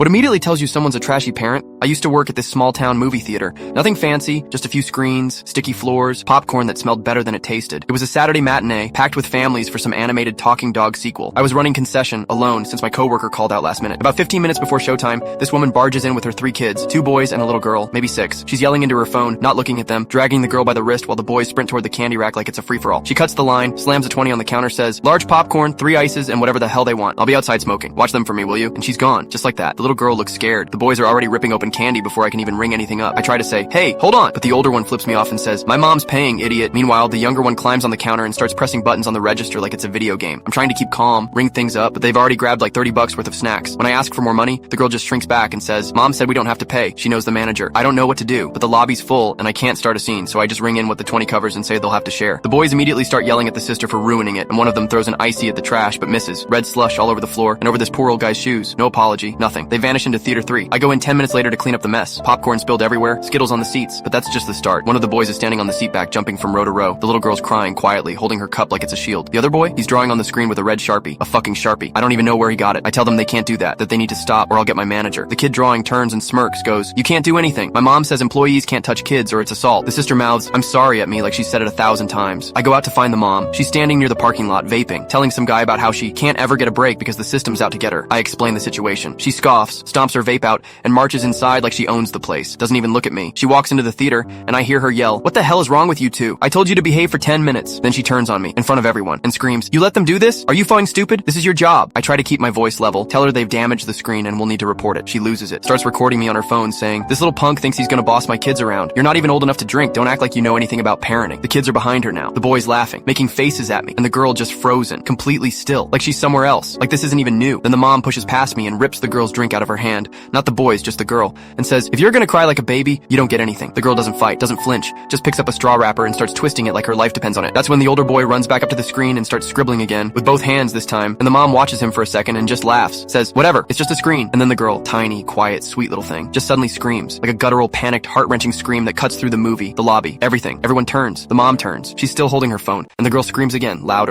What immediately tells you someone's a trashy parent? I used to work at this small-town movie theater. Nothing fancy, just a few screens, sticky floors, popcorn that smelled better than it tasted. It was a Saturday matinee, packed with families for some animated talking dog sequel. I was running concession, alone, since my coworker called out last minute. About 15 minutes before showtime, this woman barges in with her 3 kids, 2 boys and a little girl, maybe 6. She's yelling into her phone, not looking at them, dragging the girl by the wrist while the boys sprint toward the candy rack like it's a free-for-all. She cuts the line, slams a 20 on the counter, says, "Large popcorn, 3 ices, and whatever the hell they want. I'll be outside smoking. Watch them for me, will you?" And she's gone, just like that. The little girl looks scared. The boys are already ripping open candy before I can even ring anything up. I try to say, "Hey, hold on," but the older one flips me off and says, "My mom's paying, idiot." Meanwhile, the younger one climbs on the counter and starts pressing buttons on the register like it's a video game. I'm trying to keep calm, ring things up, but they've already grabbed like $30 worth of snacks. When I ask for more money, the girl just shrinks back and says, "Mom said we don't have to pay. She knows the manager." I don't know what to do, but the lobby's full and I can't start a scene, so I just ring in what the 20 covers and say they'll have to share. The boys immediately start yelling at the sister for ruining it, and one of them throws an icy at the trash but misses. Red slush all over the floor and over this poor old guy's shoes. No apology, nothing. They vanish into Theater 3. I go in 10 minutes later to clean up the mess. Popcorn spilled everywhere, Skittles on the seats, but that's just the start. One of the boys is standing on the seat back, jumping from row to row. The little girl's crying quietly, holding her cup like it's a shield. The other boy, he's drawing on the screen with a red Sharpie. A fucking Sharpie. I don't even know where he got it. I tell them they can't do that they need to stop or I'll get my manager. The kid drawing turns and smirks, goes, "You can't do anything. My mom says employees can't touch kids or it's assault." The sister mouths, "I'm sorry" at me like she said it 1,000 times. I go out to find the mom. She's standing near the parking lot, vaping, telling some guy about how she can't ever get a break because the system's out to get her. I explain the situation. She scoffs, stomps her vape out, and marches inside like she owns the place. Doesn't even look at me. She walks into the theater, and I hear her yell, "What the hell is wrong with you two? I told you to behave for 10 minutes. Then she turns on me, in front of everyone, and screams, "You let them do this? Are you fucking stupid? This is your job." I try to keep my voice level, tell her they've damaged the screen and we'll need to report it. She loses it. Starts recording me on her phone saying, "This little punk thinks he's gonna boss my kids around. You're not even old enough to drink. Don't act like you know anything about parenting." The kids are behind her now. The boys laughing, making faces at me, and the girl just frozen, completely still, like she's somewhere else, like this isn't even new. Then the mom pushes past me and rips the girl's drink out of her hand, not the boys, just the girl, and says, "If you're gonna cry like a baby, you don't get anything." The girl doesn't fight, doesn't flinch, just picks up a straw wrapper and starts twisting it like her life depends on it. That's when the older boy runs back up to the screen and starts scribbling again, with both hands this time, and the mom watches him for a second and just laughs, says, "Whatever, it's just a screen." And then the girl, tiny, quiet, sweet little thing, just suddenly screams, like a guttural, panicked, heart-wrenching scream that cuts through the movie, the lobby, everything. Everyone turns. The mom turns. She's still holding her phone, and the girl screams again, louder.